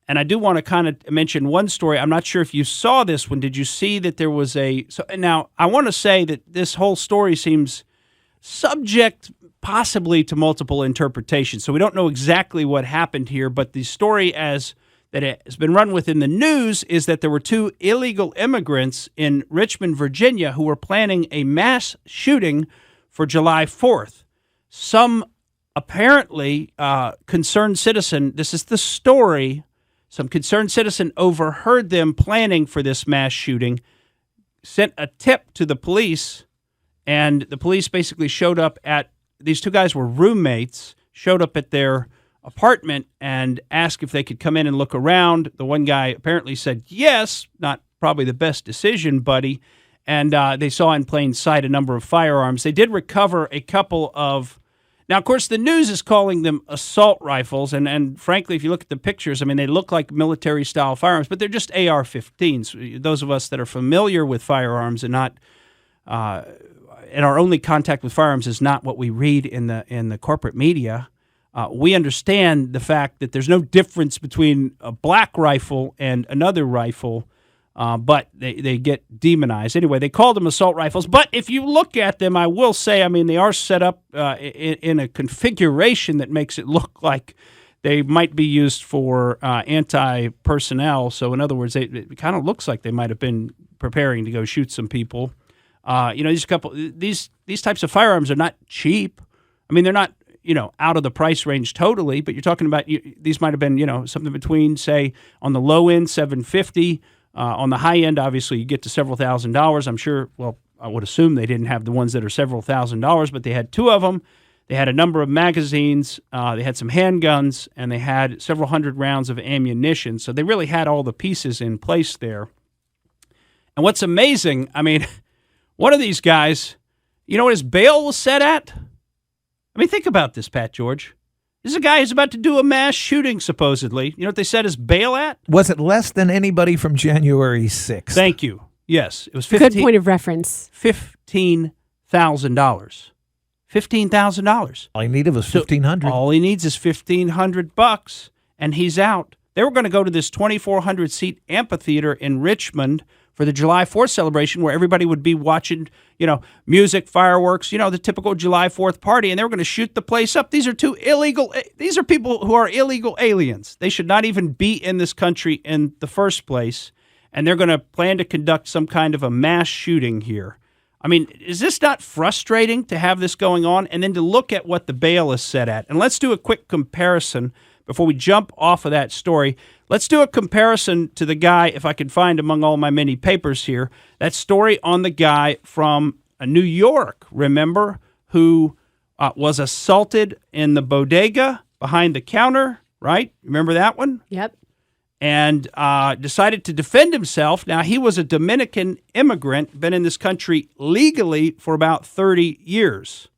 And I do want to kind of mention one story. I'm not sure if you saw this one. Did you see that there was now, I want to say that this whole story seems subject possibly to multiple interpretations. So we don't know exactly what happened here, but the story as that it has been run within the news is that there were two illegal immigrants in Richmond, Virginia, who were planning a mass shooting for July 4th. Some apparently concerned citizen, this is the story, some concerned citizen overheard them planning for this mass shooting, sent a tip to the police, and the police basically showed up at, these two guys were roommates, showed up at their apartment and asked if they could come in and look around. The one guy apparently said yes, not probably the best decision, buddy, and they saw in plain sight a number of firearms. They did recover a couple of, now, of course, the news is calling them assault rifles, and frankly, if you look at the pictures, I mean, they look like military-style firearms, but they're just AR-15s. Those of us that are familiar with firearms and not, and our only contact with firearms is not what we read in the corporate media. We understand the fact that there's no difference between a black rifle and another rifle, but they get demonized. Anyway, they called them assault rifles. But if you look at them, I will say, I mean, they are set up in a configuration that makes it look like they might be used for anti-personnel. So in other words, it kind of looks like they might have been preparing to go shoot some people. These types of firearms are not cheap. I mean, they're not, out of the price range totally, but you're talking about these might have been, something between, say, on the low end, $750. On the high end, obviously, you get to several $1,000s. I'm sure, well, I would assume they didn't have the ones that are several $1,000s, but they had two of them. They had a number of magazines. They had some handguns, and they had several hundred rounds of ammunition. So they really had all the pieces in place there. And what's amazing, I mean, one of these guys, you know what his bail was set at? I mean, think about this, Pat George. This is a guy who's about to do a mass shooting, supposedly. You know what they said his bail at? Was it less than anybody from January 6th? Thank you. Yes, it was Good point of reference. $15,000. $15,000. All he needed was $1,500. All he needs is $1,500, and he's out. They were going to go to this 2,400-seat amphitheater in Richmond for the July 4th celebration, where everybody would be watching, music, fireworks, the typical July 4th party, and they were going to shoot the place up. These are these are people who are illegal aliens. They should not even be in this country in the first place, and they're going to plan to conduct some kind of a mass shooting here. I mean, is this not frustrating to have this going on, and then to look at what the bail is set at? And let's do a quick comparison before we jump off of that story. Let's do a comparison to the guy, if I can find among all my many papers here, that story on the guy from New York, remember, who was assaulted in the bodega behind the counter, right? Remember that one? Yep. And decided to defend himself. Now, he was a Dominican immigrant, been in this country legally for about 30 years,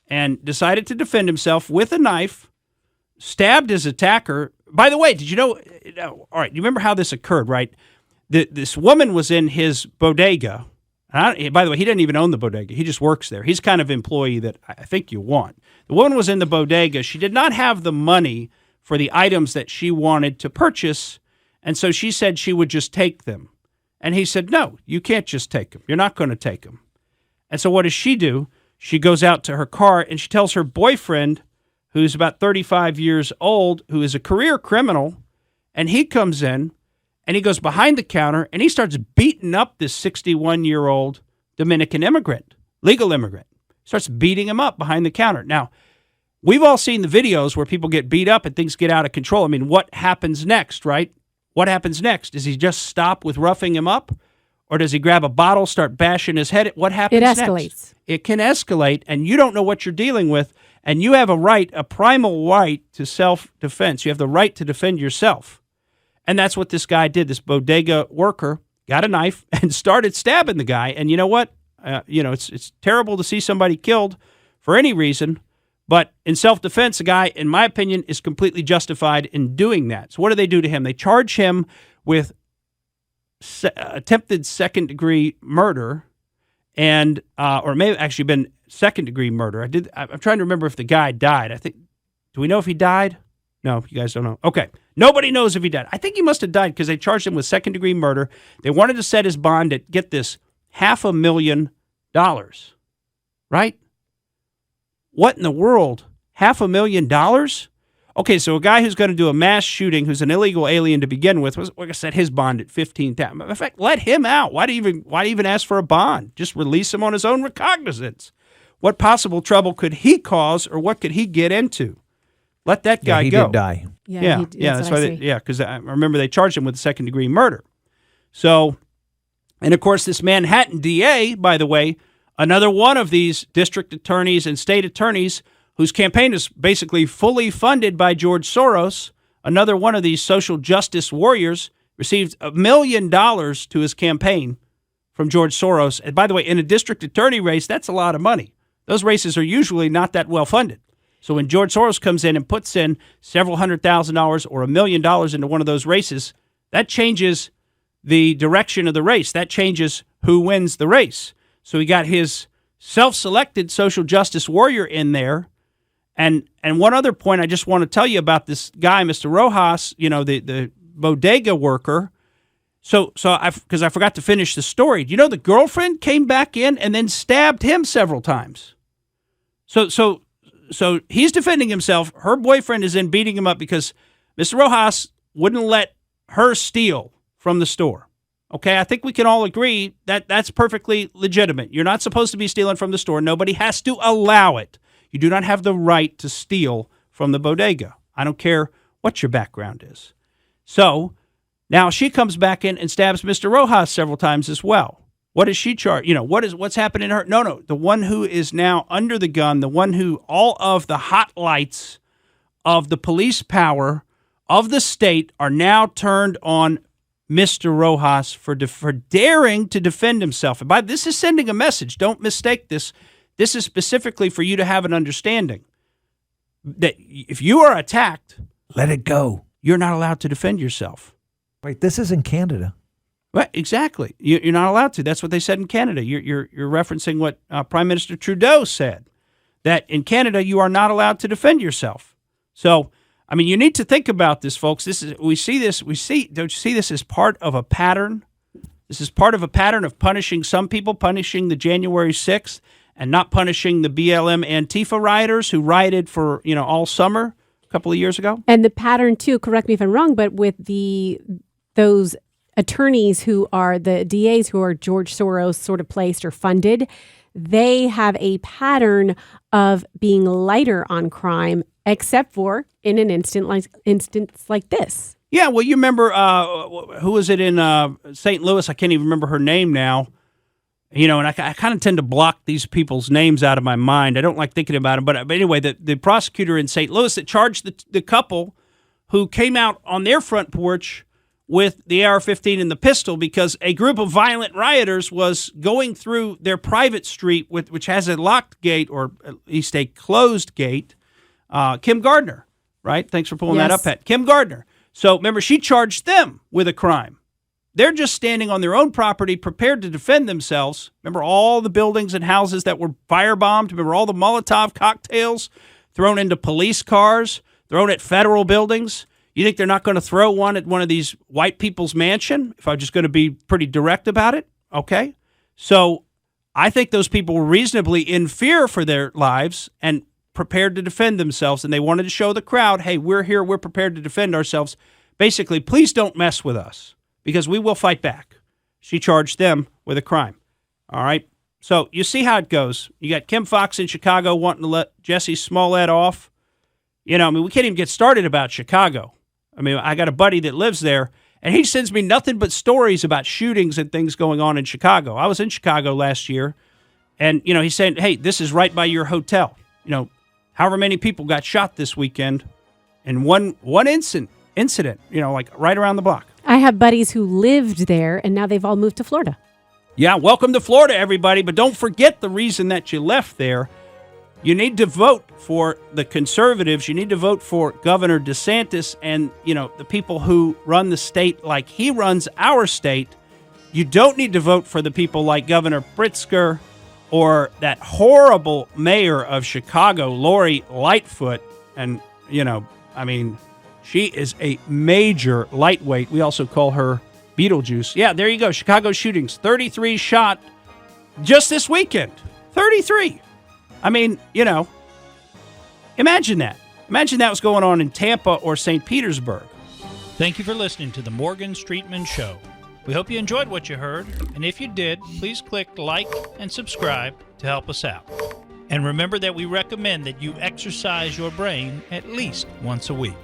and decided to defend himself with a knife, stabbed his attacker. By the way, did you know, all right, you remember how this occurred, right? This woman was in his bodega. By the way, he didn't even own the bodega. He just works there. He's kind of employee that I think you want. The woman was in the bodega. She did not have the money for the items that she wanted to purchase, and so she said she would just take them. And he said, no, you can't just take them. You're not going to take them. And so what does she do? She goes out to her car, and she tells her boyfriend, who's about 35 years old, who is a career criminal, and he comes in, and he goes behind the counter, and he starts beating up this 61-year-old Dominican immigrant, legal immigrant. Starts beating him up behind the counter. Now, we've all seen the videos where people get beat up and things get out of control. I mean, what happens next, right? What happens next? Does he just stop with roughing him up? Or does he grab a bottle, start bashing his head? What happens next? It escalates. It can escalate, and you don't know what you're dealing with. And you have a primal right to self-defense. You have the right to defend yourself. And that's what this guy did. This bodega worker got a knife and started stabbing the guy. And you know what? It's terrible to see somebody killed for any reason. But in self-defense, the guy, in my opinion, is completely justified in doing that. So what do they do to him? They charge him with attempted second-degree murder, and or may have actually been second-degree murder. I'm trying to remember if the guy died. Do we know if he died? No, you guys don't know. Okay. Nobody knows if he died. I think he must have died because they charged him with second-degree murder. They wanted to set his bond at, get this, $500,000. Right? What in the world? $500,000? Okay, so a guy who's going to do a mass shooting, who's an illegal alien to begin with, we're going to set his bond at $15,000. In fact, let him out. Why even ask for a bond? Just release him on his own recognizance. What possible trouble could he cause, or what could he get into? Let that guy he go. Did die. Yeah, that's why. Because I remember they charged him with second-degree murder. So, and of course, this Manhattan DA, by the way, another one of these district attorneys and state attorneys whose campaign is basically fully funded by George Soros, another one of these social justice warriors, received $1 million to his campaign from George Soros. And by the way, in a district attorney race, that's a lot of money. Those races are usually not that well funded. So when George Soros comes in and puts in several $100,000 or $1 million into one of those races, that changes the direction of the race. That changes who wins the race. So he got his self-selected social justice warrior in there. And one other point I just want to tell you about this guy, Mr. Rojas, the bodega worker. Because I forgot to finish the story. Do you know the girlfriend came back in and then stabbed him several times? So he's defending himself. Her boyfriend is in beating him up because Mr. Rojas wouldn't let her steal from the store. Okay, I think we can all agree that that's perfectly legitimate. You're not supposed to be stealing from the store. Nobody has to allow it. You do not have the right to steal from the bodega. I don't care what your background is. So now she comes back in and stabs Mr. Rojas several times as well. What is she charged? What's happening to her? No. The one who is now under the gun, the one who all of the hot lights of the police power of the state are now turned on Mr. Rojas for daring to defend himself. And this is sending a message. Don't mistake this. This is specifically for you to have an understanding that if you are attacked, let it go. You're not allowed to defend yourself. Wait, this is in Canada. Right, exactly. You're not allowed to. That's what they said in Canada. You're referencing what Prime Minister Trudeau said, that in Canada you are not allowed to defend yourself. So, I mean, you need to think about this, folks. Don't you see this as part of a pattern? This is part of a pattern of punishing some people, punishing the January 6th, and not punishing the BLM Antifa rioters who rioted for, all summer a couple of years ago. And the pattern, too, correct me if I'm wrong, but with those attorneys who are the DAs who are George Soros sort of placed or funded, they have a pattern of being lighter on crime, except for in an instance like this. Yeah, well, you remember, who was it in St. Louis? I can't even remember her name now. And I kind of tend to block these people's names out of my mind. I don't like thinking about them. But anyway, the prosecutor in St. Louis that charged the couple who came out on their front porch with the AR-15 and the pistol because a group of violent rioters was going through their private street, which has a locked gate, or at least a closed gate. Kim Gardner, right? Thanks for pulling that up, Pat. Kim Gardner. So remember, she charged them with a crime. They're just standing on their own property, prepared to defend themselves. Remember all the buildings and houses that were firebombed? Remember all the Molotov cocktails thrown into police cars, thrown at federal buildings? You think they're not going to throw one at one of these white people's mansion, if I'm just going to be pretty direct about it? Okay. So I think those people were reasonably in fear for their lives and prepared to defend themselves, and they wanted to show the crowd, hey, we're here, we're prepared to defend ourselves. Basically, please don't mess with us, because we will fight back. She charged them with a crime. All right? So you see how it goes. You got Kim Foxx in Chicago wanting to let Jussie Smollett off. We can't even get started about Chicago. I got a buddy that lives there, and he sends me nothing but stories about shootings and things going on in Chicago. I was in Chicago last year, and, he's saying, hey, this is right by your hotel. However many people got shot this weekend in one incident, like right around the block. I have buddies who lived there, and now they've all moved to Florida. Yeah, welcome to Florida, everybody. But don't forget the reason that you left there. You need to vote for the conservatives. You need to vote for Governor DeSantis and, the people who run the state like he runs our state. You don't need to vote for the people like Governor Pritzker or that horrible mayor of Chicago, Lori Lightfoot. And, She is a major lightweight. We also call her Beetlejuice. Yeah, there you go. Chicago shootings. 33 shot just this weekend. 33. I mean, imagine that. Imagine that was going on in Tampa or St. Petersburg. Thank you for listening to the Morgan Streetman Show. We hope you enjoyed what you heard, and if you did, please click like and subscribe to help us out. And remember that we recommend that you exercise your brain at least once a week.